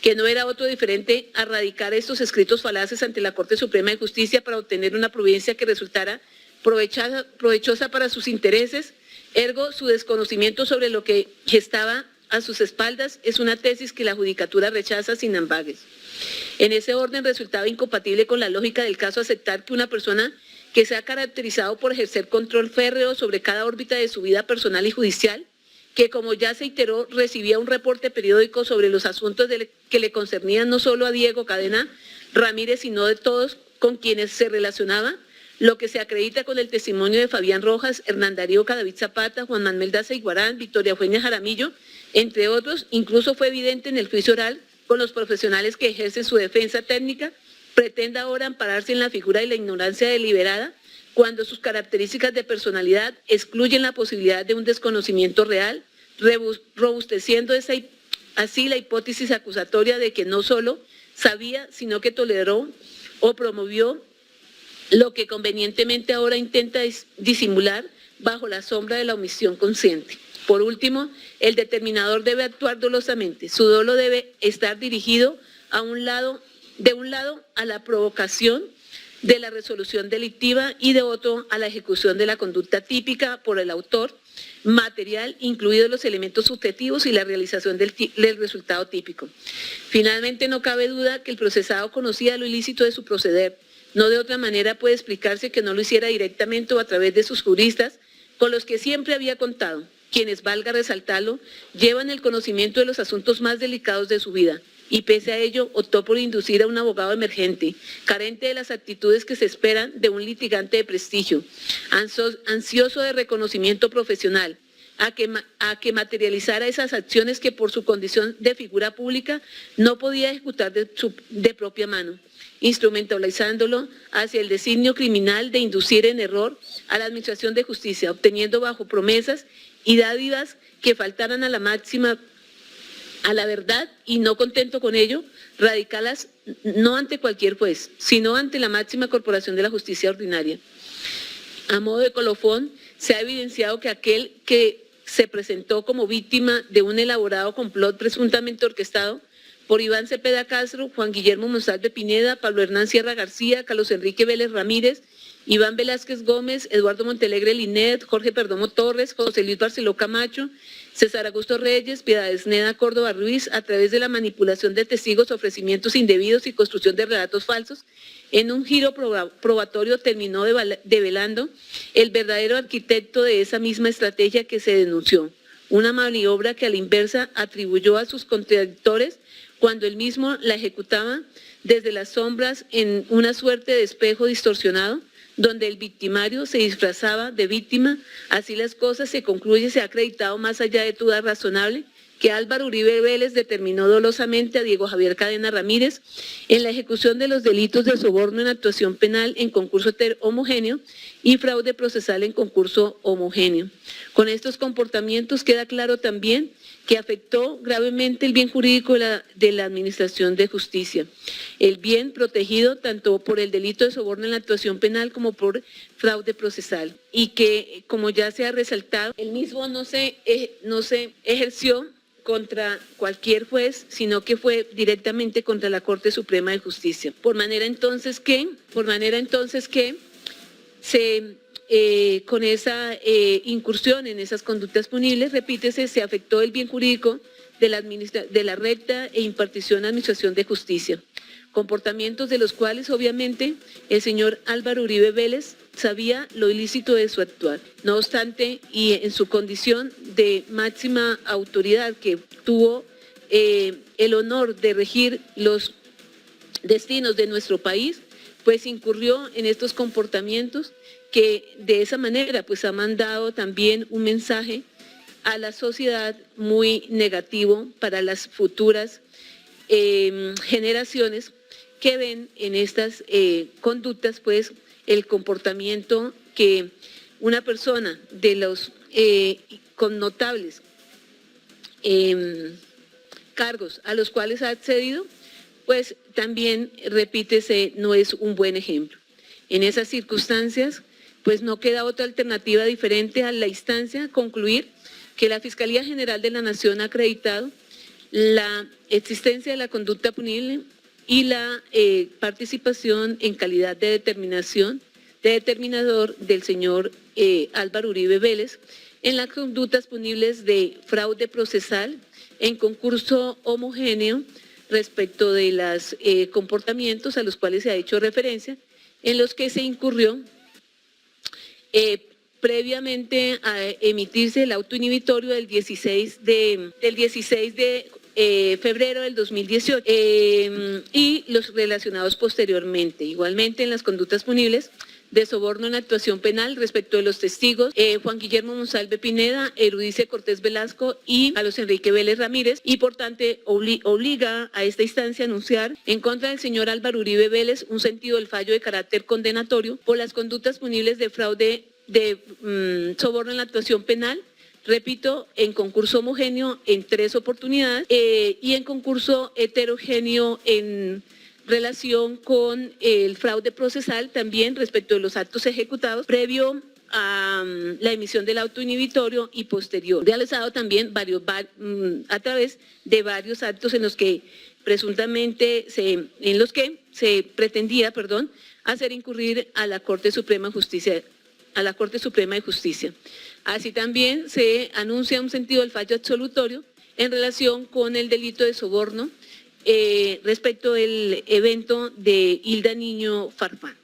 que no era otro diferente a radicar estos escritos falaces ante la Corte Suprema de Justicia para obtener una providencia que resultara provechosa para sus intereses. Ergo, su desconocimiento sobre lo que gestaba a sus espaldas es una tesis que la Judicatura rechaza sin ambages. En ese orden, resultaba incompatible con la lógica del caso aceptar que una persona que se ha caracterizado por ejercer control férreo sobre cada órbita de su vida personal y judicial, que como ya se iteró, recibía un reporte periódico sobre los asuntos que le concernían no solo a Diego Cadena Ramírez, sino de todos con quienes se relacionaba, lo que se acredita con el testimonio de Fabián Rojas, Hernán Darío Cadavid Zapata, Juan Manuel Daza Iguarán, Victoria Eugenia Jaramillo, entre otros. Incluso fue evidente en el juicio oral con los profesionales que ejercen su defensa técnica, pretende ahora ampararse en la figura de la ignorancia deliberada cuando sus características de personalidad excluyen la posibilidad de un desconocimiento real, robusteciendo así la hipótesis acusatoria de que no solo sabía, sino que toleró o promovió lo que convenientemente ahora intenta disimular bajo la sombra de la omisión consciente. Por último, el determinador debe actuar dolosamente. Su dolo debe estar dirigido de un lado a la provocación de la resolución delictiva y de otro a la ejecución de la conducta típica por el autor material, incluidos los elementos subjetivos y la realización del resultado típico. Finalmente, no cabe duda que el procesado conocía lo ilícito de su proceder. No de otra manera puede explicarse que no lo hiciera directamente o a través de sus juristas, con los que siempre había contado, quienes, valga resaltarlo, llevan el conocimiento de los asuntos más delicados de su vida, y pese a ello optó por inducir a un abogado emergente, carente de las actitudes que se esperan de un litigante de prestigio, ansioso de reconocimiento profesional, a que materializara esas acciones que por su condición de figura pública no podía ejecutar de propia mano, instrumentalizándolo hacia el designio criminal de inducir en error a la administración de justicia, obteniendo bajo promesas y dádivas que faltaran a la verdad, y no contento con ello, radicarlas no ante cualquier juez, sino ante la máxima corporación de la justicia ordinaria. A modo de colofón, se ha evidenciado que aquel que se presentó como víctima de un elaborado complot presuntamente orquestado por Iván Cepeda Castro, Juan Guillermo Monsalve Pineda, Pablo Hernán Sierra García, Carlos Enrique Vélez Ramírez, Iván Velázquez Gómez, Eduardo Montelegre Linet, Jorge Perdomo Torres, José Luis Barceló Camacho, César Augusto Reyes, Piedades Neda Córdoba Ruiz, a través de la manipulación de testigos, ofrecimientos indebidos y construcción de relatos falsos, en un giro probatorio terminó develando el verdadero arquitecto de esa misma estrategia que se denunció, una maniobra que a la inversa atribuyó a sus contradictores cuando él mismo la ejecutaba desde las sombras en una suerte de espejo distorsionado, donde el victimario se disfrazaba de víctima. Así las cosas, se concluye, se ha acreditado más allá de duda razonable que Álvaro Uribe Vélez determinó dolosamente a Diego Javier Cadena Ramírez en la ejecución de los delitos de soborno en actuación penal en concurso homogéneo y fraude procesal en concurso homogéneo. Con estos comportamientos queda claro también que afectó gravemente el bien jurídico de la Administración de Justicia, el bien protegido tanto por el delito de soborno en la actuación penal como por fraude procesal, y que, como ya se ha resaltado, el mismo no se ejerció contra cualquier juez, sino que fue directamente contra la Corte Suprema de Justicia. Por manera entonces que con esa incursión en esas conductas punibles, repítese, se afectó el bien jurídico de la recta e impartición administración de justicia. Comportamientos de los cuales, obviamente, el señor Álvaro Uribe Vélez sabía lo ilícito de su actuar. No obstante, y en su condición de máxima autoridad que tuvo el honor de regir los destinos de nuestro país, pues incurrió en estos comportamientos que de esa manera pues ha mandado también un mensaje a la sociedad muy negativo para las futuras generaciones que ven en estas conductas pues el comportamiento que una persona de los con notables cargos a los cuales ha accedido, pues también, repítese, no es un buen ejemplo. En esas circunstancias, pues no queda otra alternativa diferente a la instancia concluir que la Fiscalía General de la Nación ha acreditado la existencia de la conducta punible y la participación en calidad de determinador del señor Álvaro Uribe Vélez en las conductas punibles de fraude procesal en concurso homogéneo respecto de los comportamientos a los cuales se ha hecho referencia, en los que se incurrió previamente a emitirse el auto inhibitorio del 16 de febrero del 2018 y los relacionados posteriormente. Igualmente en las conductas punibles de soborno en actuación penal respecto de los testigos Juan Guillermo Monsalve Pineda, Erudice Cortés Velasco y Carlos Enrique Vélez Ramírez, y por tanto obliga a esta instancia a anunciar en contra del señor Álvaro Uribe Vélez un sentido del fallo de carácter condenatorio por las conductas punibles de fraude de soborno en la actuación penal, repito, en concurso homogéneo en 3 oportunidades y en concurso heterogéneo en relación con el fraude procesal también respecto de los actos ejecutados previo a la emisión del auto inhibitorio y posterior, realizado también a través de varios actos en los que presuntamente se pretendía, hacer incurrir a la Corte Suprema de Justicia. Así también se anuncia un sentido del fallo absolutorio en relación con el delito de soborno respecto del evento de Hilda Niño Farfán.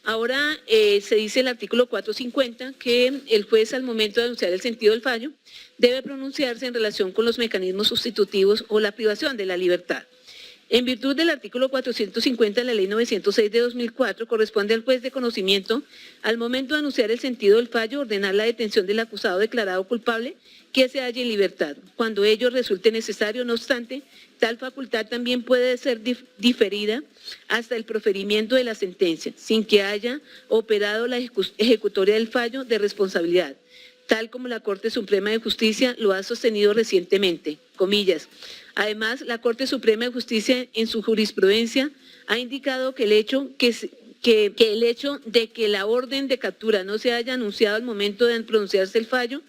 Ahora se dice el artículo 450 que el juez al momento de anunciar el sentido del fallo debe pronunciarse en relación con los mecanismos sustitutivos o la privación de la libertad. En virtud del artículo 450 de la Ley 906 de 2004, corresponde al juez de conocimiento, al momento de anunciar el sentido del fallo, ordenar la detención del acusado declarado culpable que se halle en libertad, cuando ello resulte necesario. No obstante, tal facultad también puede ser diferida hasta el proferimiento de la sentencia, sin que haya operado la ejecutoria del fallo de responsabilidad, tal como la Corte Suprema de Justicia lo ha sostenido recientemente, comillas. Además, la Corte Suprema de Justicia en su jurisprudencia ha indicado que el hecho de que la orden de captura no se haya anunciado al momento de pronunciarse el fallo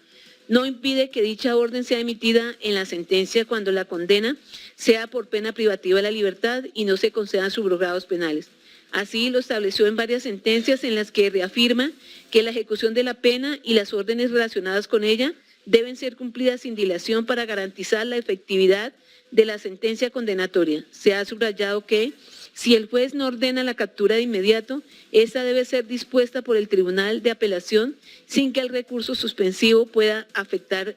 no impide que dicha orden sea emitida en la sentencia cuando la condena sea por pena privativa de la libertad y no se concedan subrogados penales. Así lo estableció en varias sentencias en las que reafirma que la ejecución de la pena y las órdenes relacionadas con ella deben ser cumplidas sin dilación para garantizar la efectividad de la sentencia condenatoria. Se ha subrayado que si el juez no ordena la captura de inmediato, esta debe ser dispuesta por el Tribunal de Apelación sin que el recurso suspensivo pueda afectar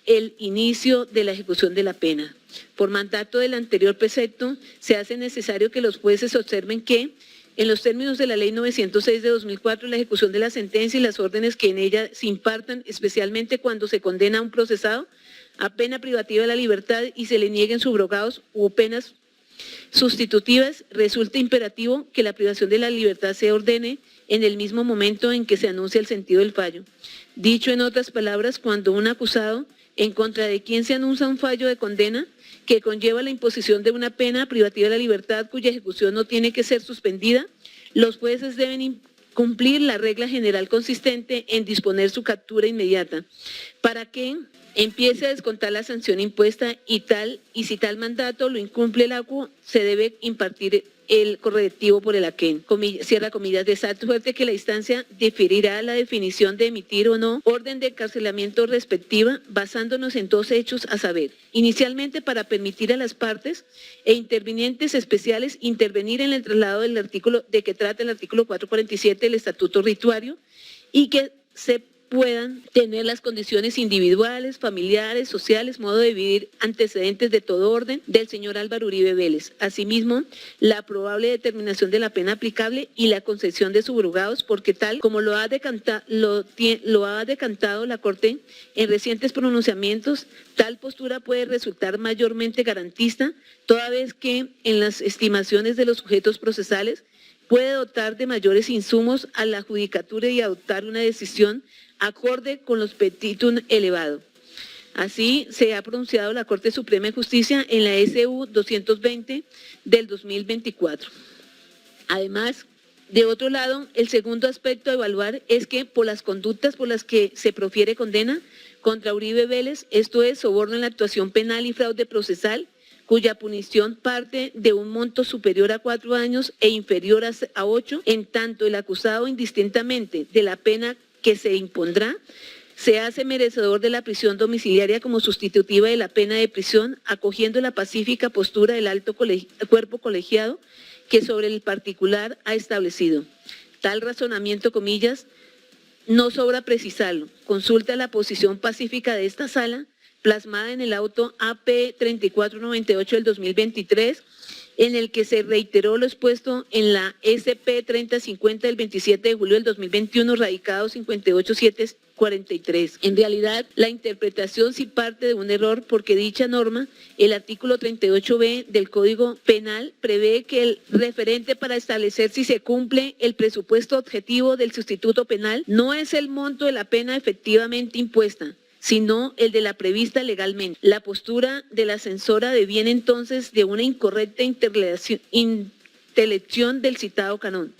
el inicio de la ejecución de la pena. Por mandato del anterior precepto, se hace necesario que los jueces observen que, en los términos de la Ley 906 de 2004, la ejecución de la sentencia y las órdenes que en ella se impartan, especialmente cuando se condena a un procesado a pena privativa de la libertad y se le nieguen subrogados u penas sustitutivas, resulta imperativo que la privación de la libertad se ordene en el mismo momento en que se anuncia el sentido del fallo. Dicho en otras palabras, cuando un acusado en contra de quien se anuncia un fallo de condena que conlleva la imposición de una pena privativa de la libertad cuya ejecución no tiene que ser suspendida, los jueces deben cumplir la regla general consistente en disponer su captura inmediata para que empiece a descontar la sanción impuesta y si tal mandato lo incumple el ACU, se debe impartir el correctivo por el AQUEN, cierra comillas, de tal suerte que la instancia definirá la definición de emitir o no orden de encarcelamiento respectiva, basándonos en 2 hechos, a saber, inicialmente para permitir a las partes e intervinientes especiales intervenir en el traslado del artículo de que trata el artículo 447 del Estatuto Rituario y que se puedan tener las condiciones individuales, familiares, sociales, modo de vivir, antecedentes de todo orden del señor Álvaro Uribe Vélez. Asimismo, la probable determinación de la pena aplicable y la concesión de subrogados, porque tal como lo ha decantado la Corte en recientes pronunciamientos, tal postura puede resultar mayormente garantista, toda vez que en las estimaciones de los sujetos procesales puede dotar de mayores insumos a la judicatura y adoptar una decisión acorde con los petitum elevado. Así se ha pronunciado la Corte Suprema de Justicia en la SU 220 del 2024. Además, de otro lado, el segundo aspecto a evaluar es que por las conductas por las que se profiere condena, contra Uribe Vélez, esto es soborno en la actuación penal y fraude procesal, cuya punición parte de un monto superior a 4 años e inferior a 8, en tanto el acusado indistintamente de la pena que se impondrá, se hace merecedor de la prisión domiciliaria como sustitutiva de la pena de prisión, acogiendo la pacífica postura del alto cuerpo colegiado que sobre el particular ha establecido. Tal razonamiento, comillas, no sobra precisarlo. Consulta la posición pacífica de esta sala, plasmada en el auto AP 3498 del 2023, en el que se reiteró lo expuesto en la SP 3050 del 27 de julio del 2021, radicado 58743. En realidad, la interpretación sí parte de un error porque dicha norma, el artículo 38B del Código Penal, prevé que el referente para establecer si se cumple el presupuesto objetivo del sustituto penal no es el monto de la pena efectivamente impuesta, sino el de la prevista legalmente. La postura de la censora deviene entonces de una incorrecta intelección del citado canon,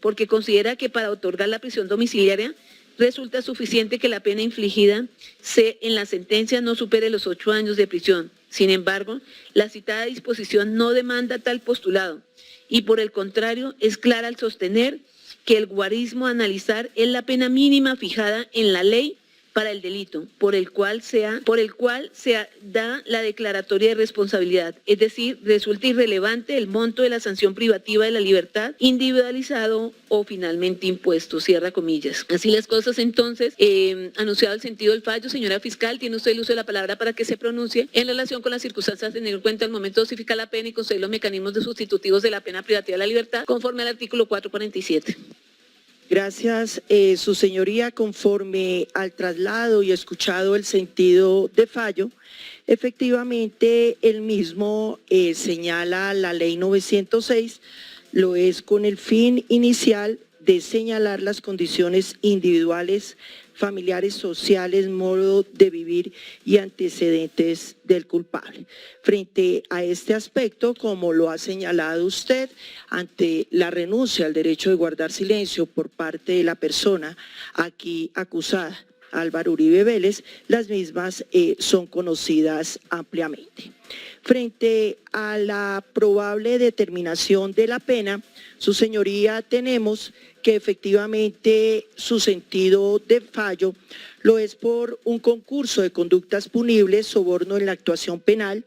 porque considera que para otorgar la prisión domiciliaria resulta suficiente que la pena infligida en la sentencia no supere los 8 años de prisión. Sin embargo, la citada disposición no demanda tal postulado y por el contrario es clara al sostener que el guarismo a analizar es la pena mínima fijada en la ley para el delito por el cual se da la declaratoria de responsabilidad, es decir, resulta irrelevante el monto de la sanción privativa de la libertad, individualizado o finalmente impuesto, cierra comillas. Así las cosas, entonces, anunciado el sentido del fallo, señora fiscal, tiene usted el uso de la palabra para que se pronuncie en relación con las circunstancias de tener en cuenta el momento de dosificar la pena y conceder los mecanismos de sustitutivos de la pena privativa de la libertad, conforme al artículo 447. Gracias, su señoría. Conforme al traslado y escuchado el sentido de fallo, efectivamente el mismo señala la ley 906, lo es con el fin inicial de señalar las condiciones individuales, familiares, sociales, modo de vivir y antecedentes del culpable. Frente a este aspecto, como lo ha señalado usted, ante la renuncia al derecho de guardar silencio por parte de la persona aquí acusada, Álvaro Uribe Vélez, las mismas son conocidas ampliamente. Frente a la probable determinación de la pena, su señoría, tenemos que efectivamente su sentido de fallo lo es por un concurso de conductas punibles, soborno en la actuación penal,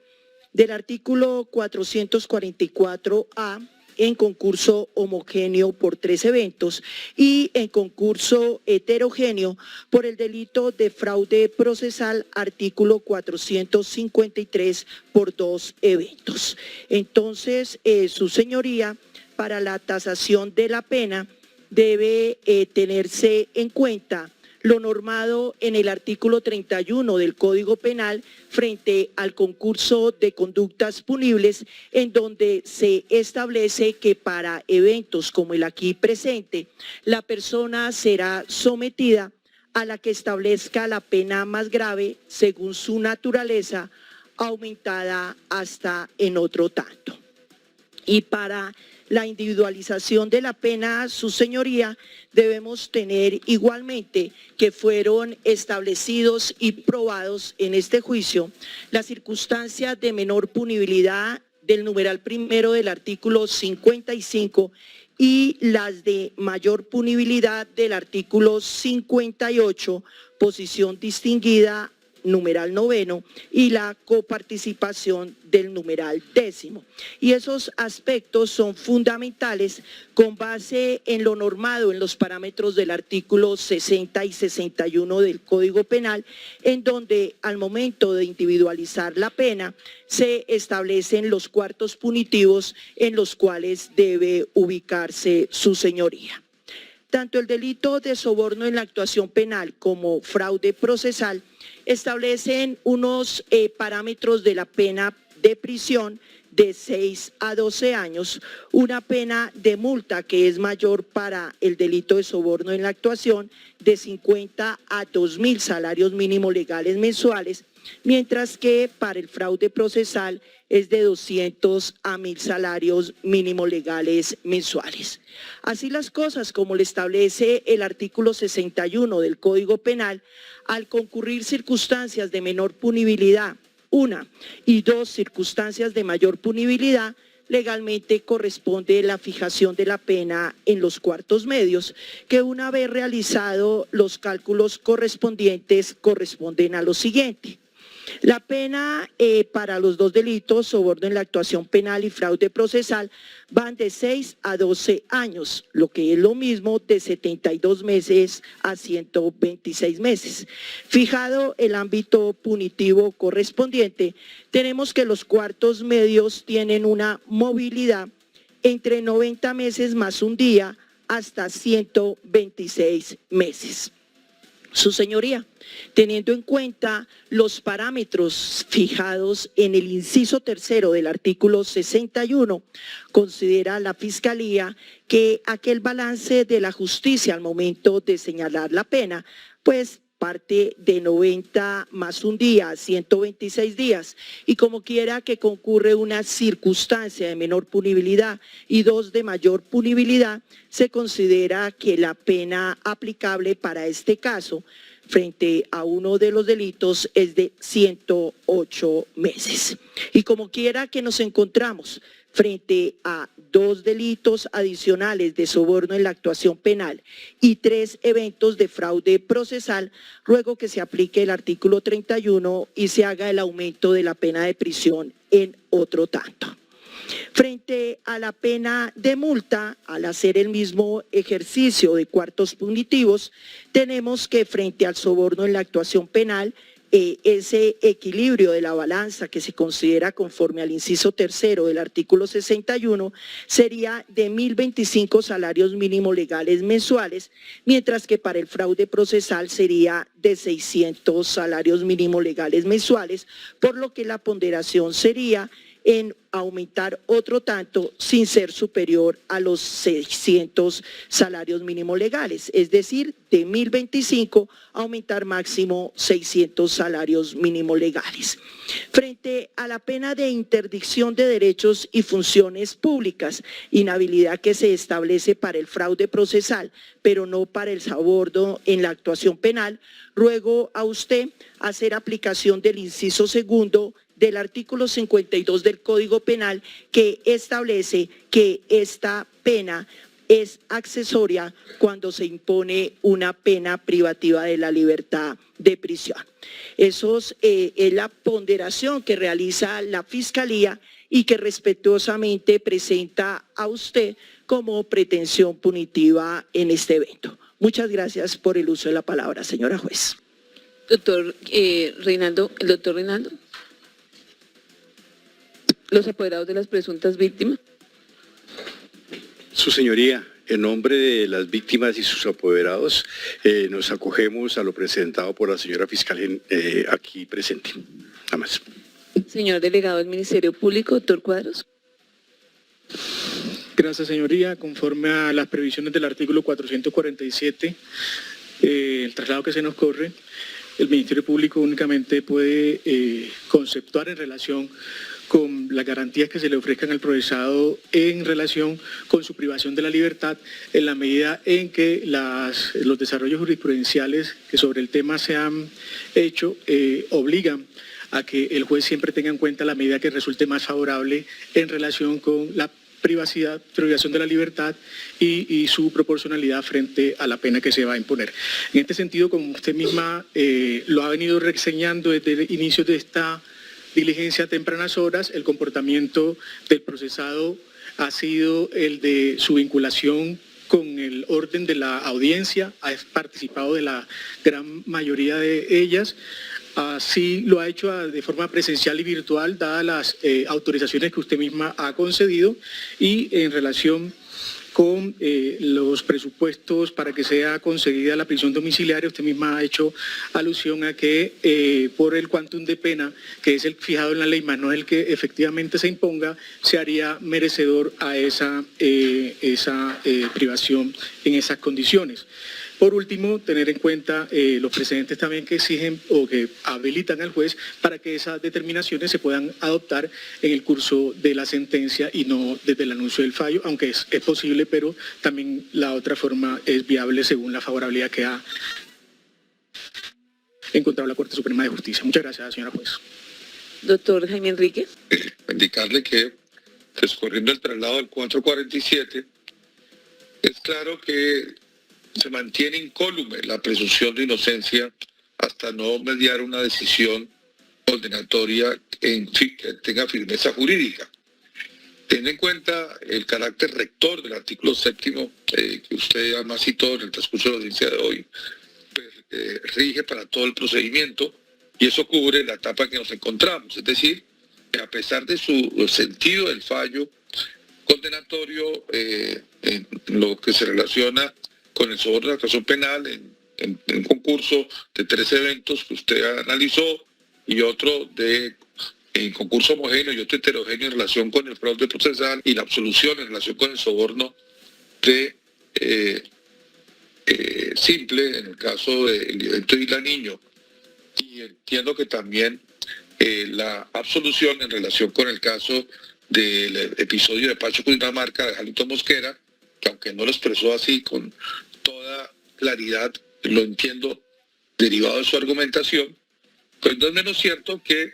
del artículo 444A, en concurso homogéneo por 3 eventos y en concurso heterogéneo por el delito de fraude procesal, artículo 453 por 2 eventos. Entonces, su señoría, para la tasación de la pena debe tenerse en cuenta lo normado en el artículo 31 del Código Penal frente al concurso de conductas punibles, en donde se establece que para eventos como el aquí presente, la persona será sometida a la que establezca la pena más grave según su naturaleza, aumentada hasta en otro tanto. Y para la individualización de la pena, su señoría, debemos tener igualmente que fueron establecidos y probados en este juicio las circunstancias de menor punibilidad del numeral primero del artículo 55 y las de mayor punibilidad del artículo 58, posición distinguida, numeral noveno, y la coparticipación del numeral 10º. Y esos aspectos son fundamentales con base en lo normado en los parámetros del artículo 60 y 61 del Código Penal, en donde al momento de individualizar la pena se establecen los cuartos punitivos en los cuales debe ubicarse su señoría. Tanto el delito de soborno en la actuación penal como fraude procesal establecen unos parámetros de la pena de prisión de 6 a 12 años, una pena de multa que es mayor para el delito de soborno en la actuación de 50 a 2.000 salarios mínimos legales mensuales mientras que para el fraude procesal es de 200 a 1.000 salarios mínimos legales mensuales. Así las cosas, como le establece el artículo 61 del Código Penal, al concurrir circunstancias de menor punibilidad, una, y dos, circunstancias de mayor punibilidad, legalmente corresponde la fijación de la pena en los cuartos medios, que una vez realizado los cálculos correspondientes corresponden a lo siguiente. La pena para los dos delitos, soborno en la actuación penal y fraude procesal, van de 6 a 12 años, lo que es lo mismo de 72 meses a 126 meses. Fijado el ámbito punitivo correspondiente, tenemos que los cuartos medios tienen una movilidad entre 90 meses más un día hasta 126 meses. Su señoría, teniendo en cuenta los parámetros fijados en el inciso tercero del artículo 61, considera la Fiscalía que aquel balance de la justicia al momento de señalar la pena, pues parte de 90 más un día, 126 días, y como quiera que concurre una circunstancia de menor punibilidad y dos de mayor punibilidad, se considera que la pena aplicable para este caso frente a uno de los delitos es de 108 meses. Y como quiera que nos encontramos frente a dos delitos adicionales de soborno en la actuación penal y 3 eventos de fraude procesal, ruego que se aplique el artículo 31 y se haga el aumento de la pena de prisión en otro tanto. Frente a la pena de multa, al hacer el mismo ejercicio de cuartos punitivos, tenemos que frente al soborno en la actuación penal, ese equilibrio de la balanza que se considera conforme al inciso tercero del artículo 61 sería de 1.025 salarios mínimos legales mensuales, mientras que para el fraude procesal sería de 600 salarios mínimos legales mensuales, por lo que la ponderación sería en aumentar otro tanto sin ser superior a los 600 salarios mínimos legales, es decir, de 1.025 aumentar máximo 600 salarios mínimos legales. Frente a la pena de interdicción de derechos y funciones públicas, inhabilidad que se establece para el fraude procesal, pero no para el soborno en la actuación penal, ruego a usted hacer aplicación del inciso segundo del artículo 52 del Código Penal, que establece que esta pena es accesoria cuando se impone una pena privativa de la libertad de prisión. Eso es la ponderación que realiza la Fiscalía y que respetuosamente presenta a usted como pretensión punitiva en este evento. Muchas gracias por el uso de la palabra, señora juez. Doctor Reinaldo, el doctor Reinaldo. Los apoderados de las presuntas víctimas. Su señoría, en nombre de las víctimas y sus apoderados, nos acogemos a lo presentado por la señora fiscal aquí presente. Nada más. Señor delegado del Ministerio Público, doctor Cuadros. Gracias, señoría. Conforme a las previsiones del artículo 447, el traslado que se nos corre, el Ministerio Público únicamente puede conceptuar en relación con las garantías que se le ofrezcan al procesado en relación con su privación de la libertad, en la medida en que los desarrollos jurisprudenciales que sobre el tema se han hecho obligan a que el juez siempre tenga en cuenta la medida que resulte más favorable en relación con la privación de la libertad y su proporcionalidad frente a la pena que se va a imponer. En este sentido, como usted misma lo ha venido reseñando desde el inicio de esta diligencia a tempranas horas, el comportamiento del procesado ha sido el de su vinculación con el orden de la audiencia, ha participado de la gran mayoría de ellas, así lo ha hecho de forma presencial y virtual, dadas las autorizaciones que usted misma ha concedido, y en relación con los presupuestos para que sea concedida la prisión domiciliaria, usted misma ha hecho alusión a que por el quantum de pena, que es el fijado en la ley, más no es el que efectivamente se imponga, se haría merecedor a esa privación en esas condiciones. Por último, tener en cuenta los precedentes también que exigen o que habilitan al juez para que esas determinaciones se puedan adoptar en el curso de la sentencia y no desde el anuncio del fallo, aunque es posible, pero también la otra forma es viable según la favorabilidad que ha encontrado la Corte Suprema de Justicia. Muchas gracias, señora juez. Doctor Jaime Enríquez. Indicarle que, descorriendo el traslado del 447, es claro que se mantiene incólume la presunción de inocencia hasta no mediar una decisión condenatoria que tenga firmeza jurídica. Teniendo en cuenta el carácter rector del artículo 7º, que usted además citó en el transcurso de la audiencia de hoy, pues, rige para todo el procedimiento y eso cubre la etapa en que nos encontramos. Es decir, que a pesar de su sentido del fallo condenatorio en lo que se relaciona con el soborno de actuación penal en un concurso de 3 eventos que usted analizó y otro en concurso homogéneo y otro heterogéneo en relación con el fraude procesal y la absolución en relación con el soborno de simple en el caso del evento de Isla Niño. Y entiendo que también la absolución en relación con el caso del episodio de Pacho Cundinamarca de Jalito Mosquera, que aunque no lo expresó así con toda claridad, lo entiendo derivado de su argumentación, pues no es menos cierto que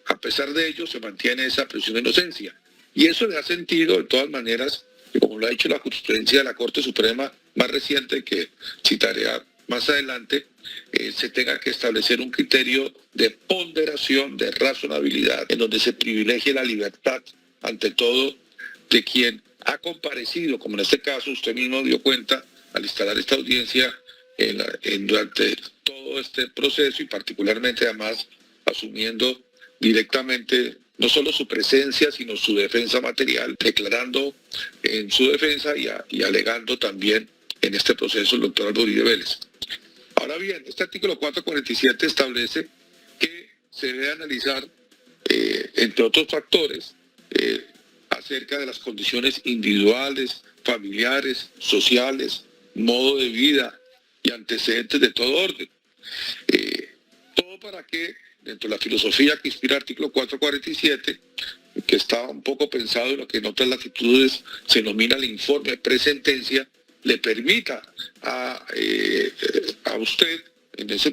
a pesar de ello se mantiene esa presunción de inocencia. Y eso le da sentido, de todas maneras, que como lo ha dicho la jurisprudencia de la Corte Suprema más reciente, que citaré más adelante, se tenga que establecer un criterio de ponderación, de razonabilidad, en donde se privilegie la libertad, ante todo, de quien ha comparecido, como en este caso usted mismo dio cuenta al instalar esta audiencia durante todo este proceso y particularmente además asumiendo directamente no solo su presencia, sino su defensa material, declarando en su defensa y alegando también en este proceso el doctor Álvaro Uribe Vélez. Ahora bien, este artículo 447 establece que se debe analizar, entre otros factores, acerca de las condiciones individuales, familiares, sociales, modo de vida y antecedentes de todo orden. Todo para que, dentro de la filosofía que inspira el artículo 447, que está un poco pensado en lo que en otras latitudes se denomina el informe presentencia, le permita a usted, en esa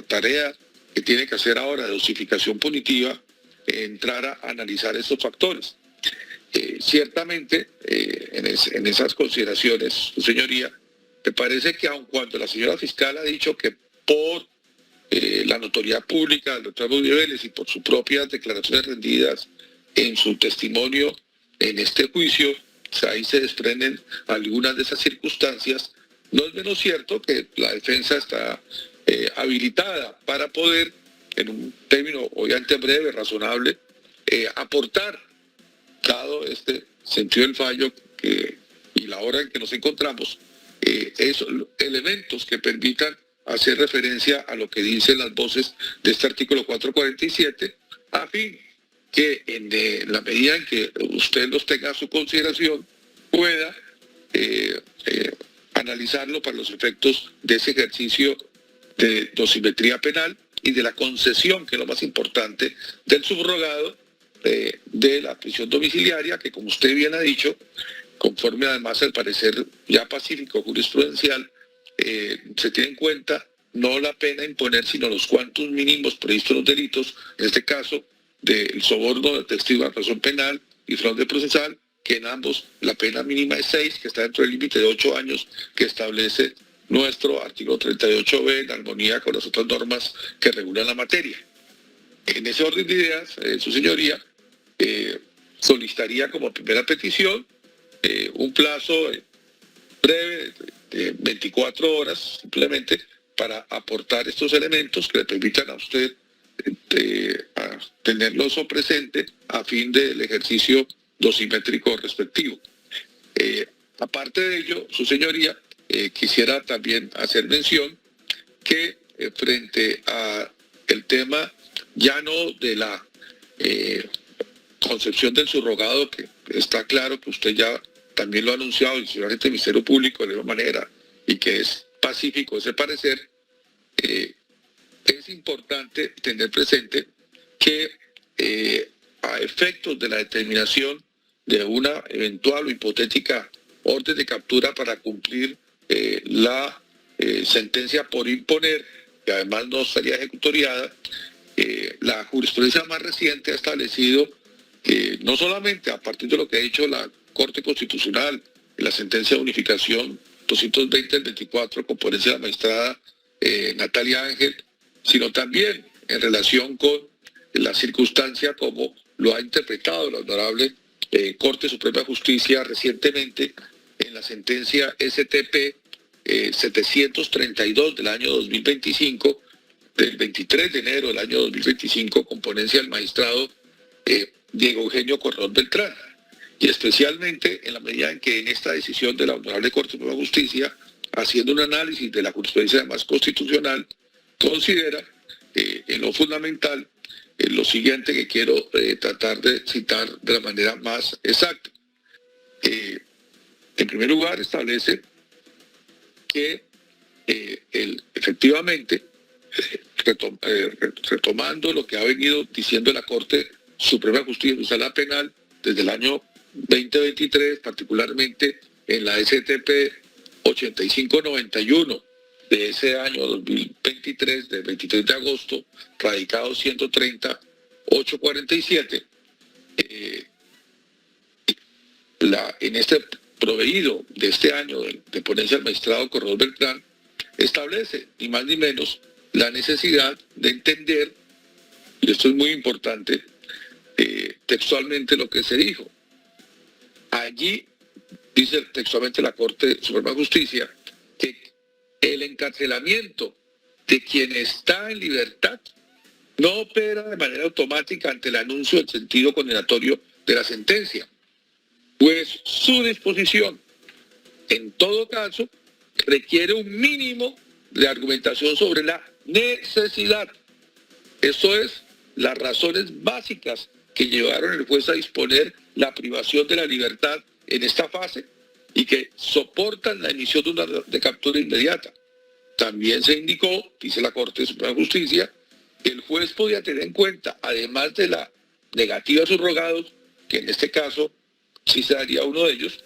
tarea que tiene que hacer ahora de dosificación punitiva, entrar a analizar estos factores. Ciertamente, en esas consideraciones, su señoría, me parece que aun cuando la señora fiscal ha dicho que por la notoriedad pública del doctor Uribe Vélez y por sus propias declaraciones rendidas en su testimonio en este juicio, ahí se desprenden algunas de esas circunstancias, no es menos cierto que la defensa está habilitada para poder, en un término obviamente breve, razonable, aportar, dado este sentido del fallo y la hora en que nos encontramos, esos elementos que permitan hacer referencia a lo que dicen las voces de este artículo 447, a fin que en la medida en que usted los tenga a su consideración, pueda analizarlo para los efectos de ese ejercicio de dosimetría penal y de la concesión, que es lo más importante, del subrogado de la prisión domiciliaria, que como usted bien ha dicho, conforme además al parecer ya pacífico jurisprudencial, se tiene en cuenta no la pena imponer, sino los cuantos mínimos previstos en los delitos, en este caso del soborno de testigo de actuación penal y fraude procesal, que en ambos la pena mínima es 6, que está dentro del límite de 8 años que establece nuestro artículo 38b, en armonía con las otras normas que regulan la materia. En ese orden de ideas, su señoría, solicitaría como primera petición un plazo breve de 24 horas simplemente para aportar estos elementos que le permitan a usted a tenerlos presente a fin del ejercicio dosimétrico respectivo. Aparte de ello, su señoría, quisiera también hacer mención que frente a el tema ya no de la concepción del subrogado, que está claro que usted ya también lo ha anunciado, el señor agente del Ministerio Público de la misma manera, y que es pacífico ese parecer, es importante tener presente que a efectos de la determinación de una eventual o hipotética orden de captura para cumplir la sentencia por imponer, que además no estaría ejecutoriada, la jurisprudencia más reciente ha establecido que no solamente a partir de lo que ha dicho la Corte Constitucional en la sentencia de unificación 220 del 24 con ponencia de la magistrada Natalia Ángel, sino también en relación con la circunstancia como lo ha interpretado la honorable Corte Suprema de Justicia recientemente en la sentencia STP 732 del año 2025, del 23 de enero del año 2025, con ponencia del magistrado Diego Eugenio Corredor Beltrán, y especialmente en la medida en que en esta decisión de la honorable Corte Suprema de Justicia, haciendo un análisis de la jurisprudencia además constitucional, considera en lo fundamental lo siguiente que quiero tratar de citar de la manera más exacta. En primer lugar, establece que efectivamente, retomando lo que ha venido diciendo la Corte Suprema de Justicia de Sala Penal desde el año 2023, particularmente en la STP 8591 de ese año 2023, del 23 de agosto, radicado 130-847, en este proveído de este año de ponencia del magistrado Corredor Beltrán, establece ni más ni menos la necesidad de entender, y esto es muy importante, textualmente lo que se dijo. Allí dice textualmente la Corte Suprema de Justicia que el encarcelamiento de quien está en libertad no opera de manera automática ante el anuncio del sentido condenatorio de la sentencia, pues su disposición, en todo caso, requiere un mínimo de argumentación sobre la necesidad. Esto es, las razones básicas que llevaron al juez a disponer la privación de la libertad en esta fase y que soportan la emisión de una de captura inmediata. También se indicó, dice la Corte Suprema de Justicia, que el juez podía tener en cuenta, además de la negativa de subrogados, que en este caso sí se daría uno de ellos,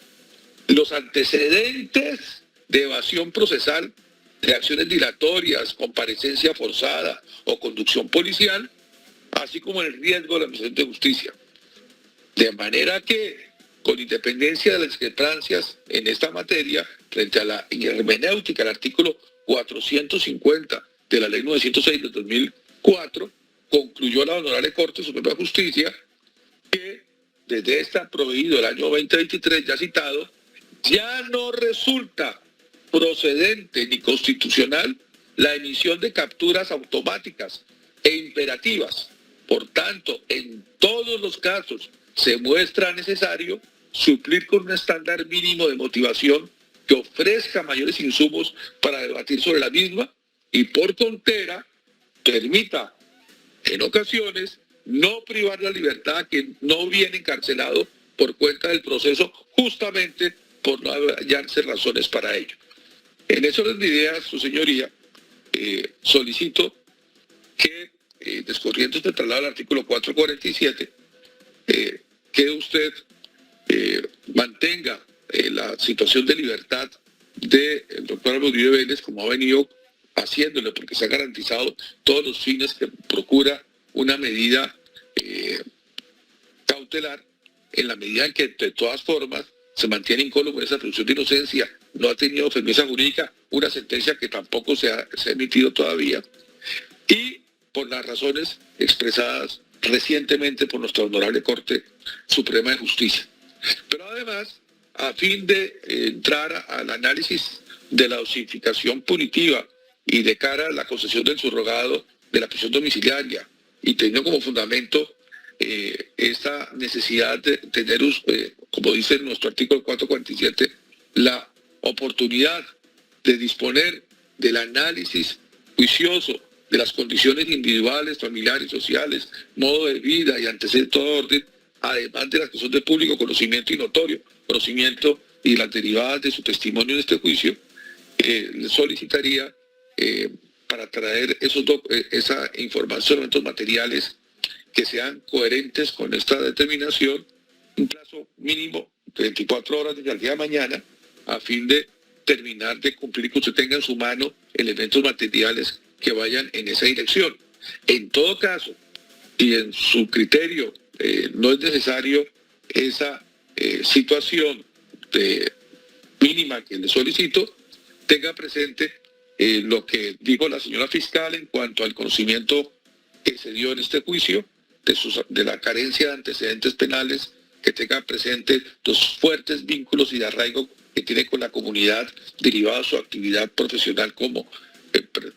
los antecedentes de evasión procesal, de acciones dilatorias, comparecencia forzada o conducción policial, así como el riesgo de la administración de justicia. De manera que, con independencia de las discrepancias en esta materia, frente a la hermenéutica del artículo 450 de la Ley 906 del 2004, concluyó la Honorable Corte Suprema de Justicia que desde este proveído del año 2023 ya citado, ya no resulta procedente ni constitucional la emisión de capturas automáticas e imperativas. Por tanto, en todos los casos se muestra necesario suplir con un estándar mínimo de motivación que ofrezca mayores insumos para debatir sobre la misma y por contera permita en ocasiones no privar la libertad a quien no viene encarcelado por cuenta del proceso, justamente por no hallarse razones para ello. En ese orden de ideas, su señoría, solicito que, descorriendo este traslado al artículo 447, que usted mantenga la situación de libertad del doctor Uribe Vélez como ha venido haciéndolo, porque se ha garantizado todos los fines que procura una medida cautelar, en la medida en que de todas formas se mantiene incólume esa presunción de inocencia, no ha tenido firmeza jurídica, una sentencia que tampoco se ha emitido todavía, y por las razones expresadas recientemente por nuestra Honorable Corte Suprema de Justicia. Pero además, a fin de entrar al análisis de la dosificación punitiva y de cara a la concesión del subrogado de la prisión domiciliaria, y teniendo como fundamento esta necesidad de tener, como dice nuestro artículo 447, la oportunidad de disponer del análisis juicioso de las condiciones individuales, familiares, sociales, modo de vida y antecedentes de todo orden, además de las que son de público conocimiento y notorio, conocimiento y las derivadas de su testimonio en este juicio, le solicitaría para traer esa información, elementos materiales que sean coherentes con esta determinación, un plazo mínimo de 24 horas desde el día de mañana, a fin de terminar de cumplir y que usted tenga en su mano elementos materiales que vayan en esa dirección. En todo caso, y en su criterio no es necesario esa situación mínima que le solicito, tenga presente lo que dijo la señora fiscal en cuanto al conocimiento que se dio en este juicio, de la carencia de antecedentes penales, que tenga presente los fuertes vínculos y de arraigo que tiene con la comunidad derivado de su actividad profesional como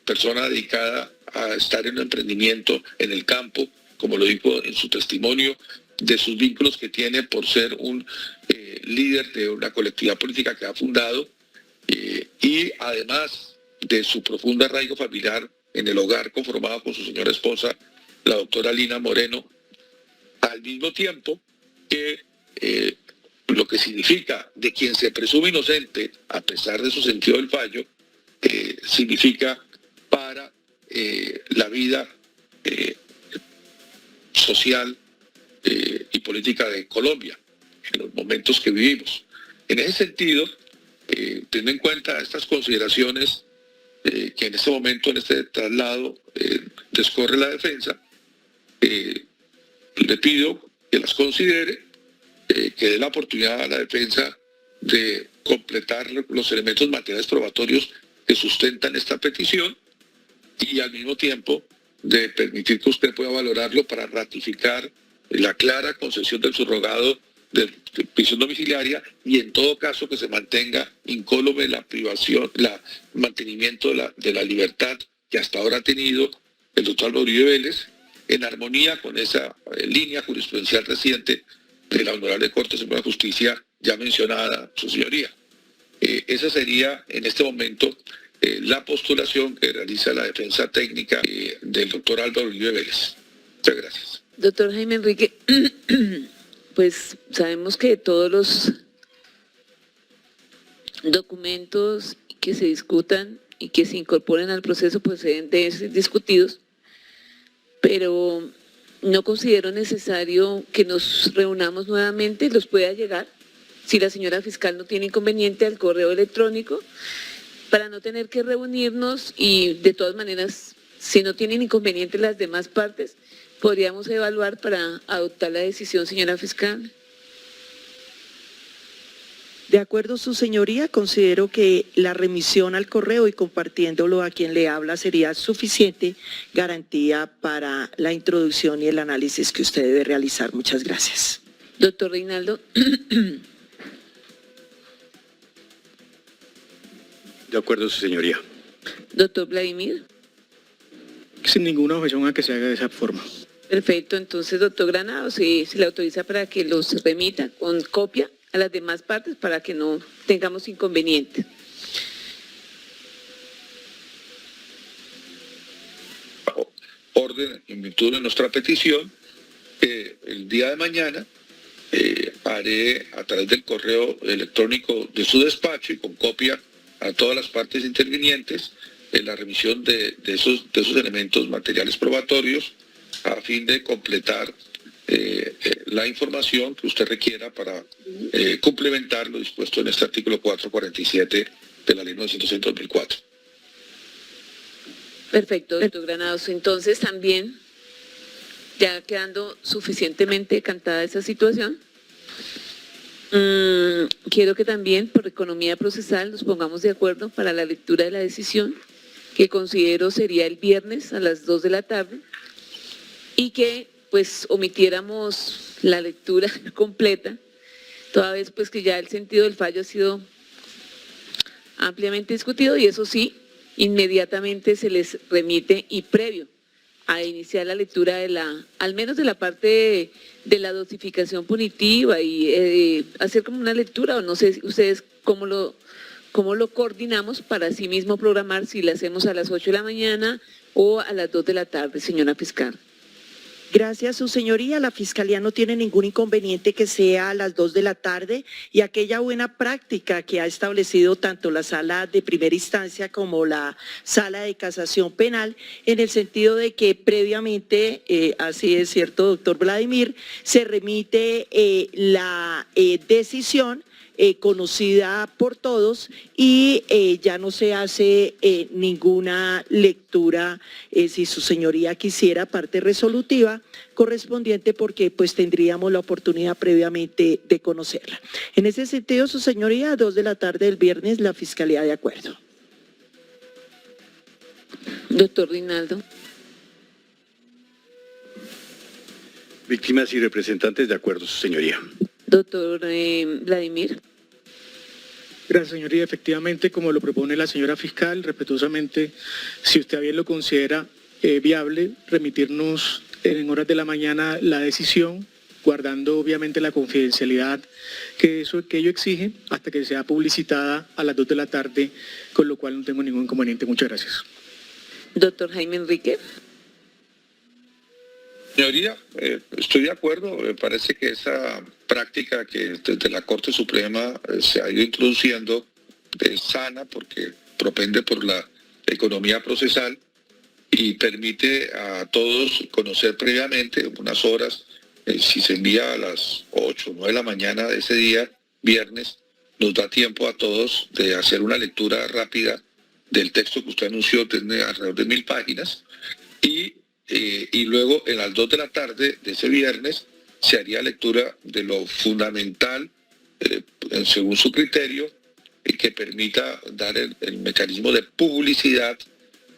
persona dedicada a estar en un emprendimiento en el campo, como lo dijo en su testimonio, de sus vínculos que tiene por ser un líder de una colectividad política que ha fundado, y además de su profundo arraigo familiar en el hogar conformado con su señora esposa, la doctora Lina Moreno, al mismo tiempo que lo que significa de quien se presume inocente, a pesar de su sentido del fallo, significa para la vida social y política de Colombia, en los momentos que vivimos. En ese sentido, teniendo en cuenta estas consideraciones que en este momento, en este traslado, descorre la defensa, le pido que las considere, que dé la oportunidad a la defensa de completar los elementos materiales probatorios que sustentan esta petición y al mismo tiempo de permitir que usted pueda valorarlo para ratificar la clara concesión del subrogado de prisión domiciliaria y en todo caso que se mantenga incólume la privación, el mantenimiento de la libertad que hasta ahora ha tenido el doctor Álvaro Uribe Vélez, en armonía con esa línea jurisprudencial reciente de la Honorable Corte Suprema de Justicia ya mencionada, su señoría. Esa sería en este momento la postulación que realiza la defensa técnica del doctor Álvaro Uribe Vélez. Muchas gracias. Doctor Jaime Enrique, pues sabemos que todos los documentos que se discutan y que se incorporen al proceso pues deben de ser discutidos, pero no considero necesario que nos reunamos nuevamente, los pueda llegar, si la señora fiscal no tiene inconveniente, al correo electrónico, para no tener que reunirnos y de todas maneras, si no tienen inconveniente las demás partes, podríamos evaluar para adoptar la decisión, señora fiscal. De acuerdo, su señoría, considero que la remisión al correo y compartiéndolo a quien le habla sería suficiente garantía para la introducción y el análisis que usted debe realizar. Muchas gracias. Doctor Reinaldo. De acuerdo, su señoría. Doctor Vladimir. Sin ninguna objeción a que se haga de esa forma. Perfecto, entonces, doctor Granados, si le autoriza para que los remita con copia a las demás partes para que no tengamos inconvenientes. Bajo orden, en virtud de nuestra petición, el día de mañana haré a través del correo electrónico de su despacho y con copia a todas las partes intervinientes en la remisión de esos elementos materiales probatorios a fin de completar la información que usted requiera para complementar lo dispuesto en este artículo 447 de la Ley 906/2004. Perfecto, doctor Granados. Entonces también, ya quedando suficientemente cantada esa situación, quiero que también por economía procesal nos pongamos de acuerdo para la lectura de la decisión, que considero sería el viernes a las 2 de la tarde, y que pues omitiéramos la lectura completa, toda vez pues que ya el sentido del fallo ha sido ampliamente discutido y eso sí, inmediatamente se les remite y previo a iniciar la lectura de al menos de la parte de la dosificación punitiva y hacer como una lectura, o no sé ustedes cómo lo coordinamos para así mismo programar si la hacemos a las 8 de la mañana o a las 2 de la tarde, señora fiscal. Gracias, su señoría. La Fiscalía no tiene ningún inconveniente que sea a las 2 de la tarde y aquella buena práctica que ha establecido tanto la Sala de Primera Instancia como la Sala de Casación Penal, en el sentido de que previamente, así es cierto, doctor Vladimir, se remite la decisión conocida por todos y ya no se hace ninguna lectura, si su señoría quisiera, parte resolutiva correspondiente, porque pues tendríamos la oportunidad previamente de conocerla. En ese sentido, su señoría, a 2 de la tarde del viernes, la Fiscalía de acuerdo. Doctor Rinaldo. Víctimas y representantes, de acuerdo, su señoría. Doctor Vladimir. Gracias, señoría. Efectivamente, como lo propone la señora fiscal, respetuosamente, si usted bien lo considera viable, remitirnos en horas de la mañana la decisión, guardando obviamente la confidencialidad que ello exige, hasta que sea publicitada a las 2 de la tarde, con lo cual no tengo ningún inconveniente. Muchas gracias. Doctor Jaime Enrique. Señoría, estoy de acuerdo. Me parece que esa práctica que desde la Corte Suprema se ha ido introduciendo es sana, porque propende por la economía procesal y permite a todos conocer previamente unas horas. Si se envía a las 8 o 9 de la mañana de ese día, viernes, nos da tiempo a todos de hacer una lectura rápida del texto que usted anunció, tiene alrededor de 1000 páginas, y luego en las 2 de la tarde de ese viernes se haría lectura de lo fundamental, según su criterio, que permita dar el mecanismo de publicidad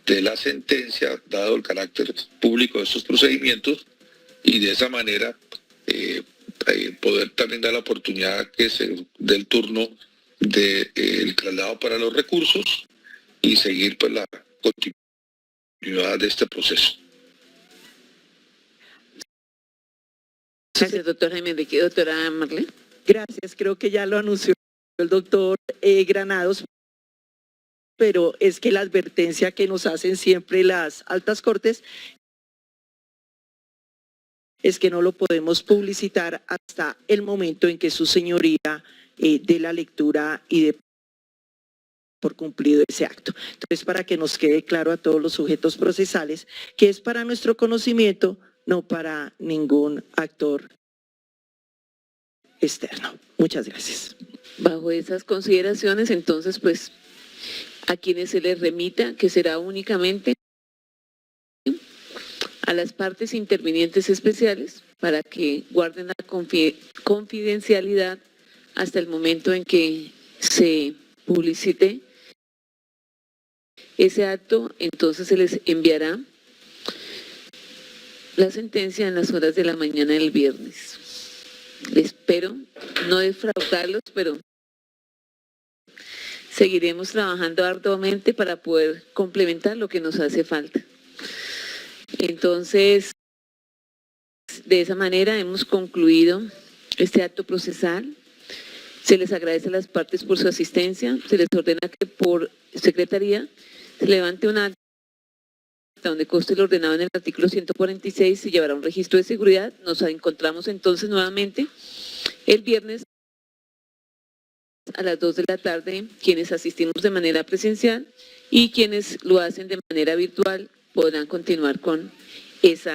de la sentencia, dado el carácter público de estos procedimientos, y de esa manera poder también dar la oportunidad que se dé el turno del traslado para los recursos y seguir pues la continuidad de este proceso. Gracias, doctor Jaime Enrique. Doctora Marlene. Gracias, creo que ya lo anunció el doctor Granados, pero es que la advertencia que nos hacen siempre las altas cortes es que no lo podemos publicitar hasta el momento en que su señoría dé la lectura y dé por cumplido ese acto. Entonces, para que nos quede claro a todos los sujetos procesales que es para nuestro conocimiento, no para ningún actor externo. Muchas gracias. Bajo esas consideraciones, entonces, pues, a quienes se les remita, que será únicamente a las partes intervinientes especiales, para que guarden la confidencialidad hasta el momento en que se publicite ese acto. Entonces se les enviará la sentencia en las horas de la mañana del viernes. Espero no defraudarlos, pero seguiremos trabajando arduamente para poder complementar lo que nos hace falta. Entonces, de esa manera hemos concluido este acto procesal. Se les agradece a las partes por su asistencia. Se les ordena que por secretaría se levante un acta donde conste lo ordenado en el artículo 146, se llevará un registro de seguridad. Nos encontramos entonces nuevamente el viernes a las 2 de la tarde, quienes asistimos de manera presencial y quienes lo hacen de manera virtual podrán continuar con ese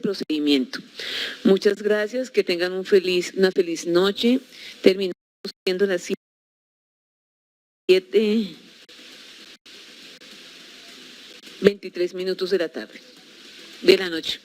procedimiento. Muchas gracias, que tengan una feliz noche. Terminamos siendo las 7:23 de la tarde, de la noche.